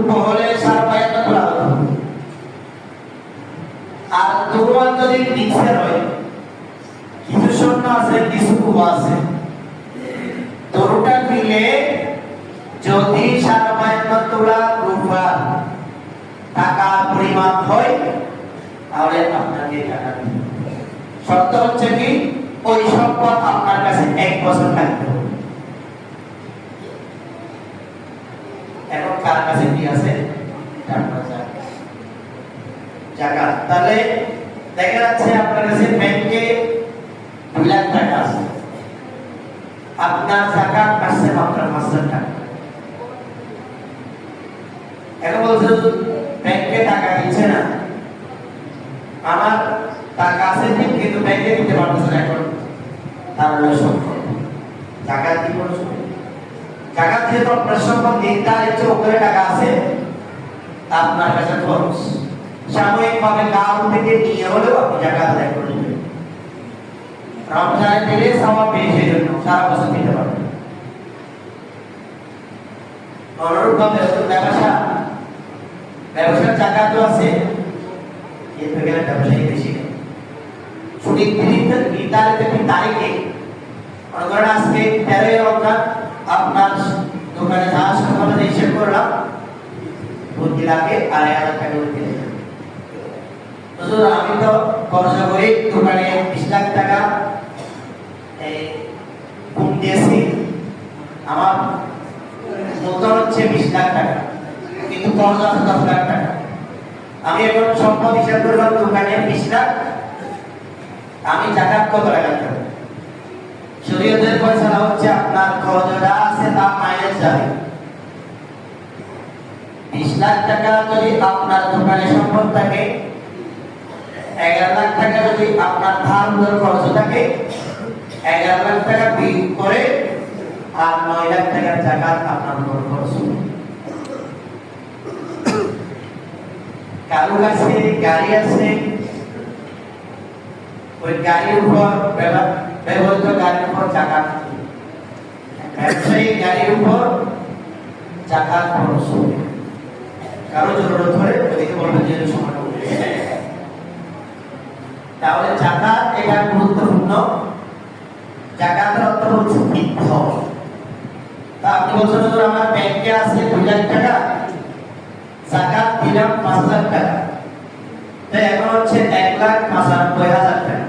বহলে সার পায়টা তোলা হলো আর তোমার যদি নিচে রয় কিছু শূন্য আছে কিছু কুয়া আছে তোরটা মিলে যদি সার পায়টা তোলা রূপা টাকা পরিমাণ হয় তাহলে আপনাকে টাকা দিবে শর্ত হচ্ছে কি ওই সম্পদ আপনার কাছে 1 বছর থাকতে হবে এখন কার কাছে কি আছে জাকাত তাহলে দেখা যাচ্ছে আপনার কাছে ব্যাংকে 2 লাখ টাকা আছে আপনার জাকাত আসছে মাত্র 5,000 টাকা এখন বলছে ব্যাংকে টাকা দিচ্ছে না আমার টাকা আছে ঠিক কিন্তু ব্যাংকে দিতে পারতেছে না এখন তাহলে সম্পদ জাকাত কি করছে জাকাত যেহেতু আপনার সম্পদ নির্ধারিত উপরে টাকা আছে আপনার কাছে খরচ সাময়িকভাবে গাঁও থেকে নিয়ে হলেও আপনি জাকাত আদায় করে দেবেন রমজানে দিলে সওয়াব বেশি জন্য সারা বছর দিতে পারবেন অনুরূপভাবে ব্যবসার জাকাতও আছে এর থেকে ব্যবসায়ী বেশি নির্ধারিত তারিখে ধরেন আজকে 13 রমজান আপনার দোকানে যাওয়ার সময় হিসেব করলাম প্রতি লাখে 2,500 টাকা করে দিলেন আমি তো খরচ করি দোকানে 20 লাখ টাকা কম দিয়েছি আমার মূলধন হচ্ছে 20 লাখ টাকা কিন্তু খরচ আছে 10 লাখ টাকা আমি এখন সম্পদ হিসাব করলাম দোকানে 20 লাখ আমি জাকাত কত টাকা দেব শরীয়তের ফয়সালা হচ্ছে আপনার খরচ যা আছে তা মাইনাস যাবে 20 লাখ টাকা যদি আপনার দোকানে সম্পদ থাকে 11 লাখ টাকা যদি আপনার ধার খরচ থাকে 11 লাখ টাকা বিল করে আর 9 লাখ টাকা জাকাত আপনার উপর খরচ কারো কাছে গাড়ি আছে ওই গাড়ির উপর ব্যবহৃত গাড়ির উপর জাকাত ব্যবসায়িক গাড়ির উপর জাকাত খরচ কারো জরুরত হলে ওদিকে বলবেন যে সময় তাহলে জাকাত এটা গুরুত্বপূর্ণ জাকাতের অর্থ হচ্ছে বৃদ্ধ তা আপনি বলছেন যে আমার ব্যাংকে আছে 2 লাখ টাকা জাকাত দিলাম 5 লাখ টাকা তো এখন হচ্ছে 1,95,000 টাকা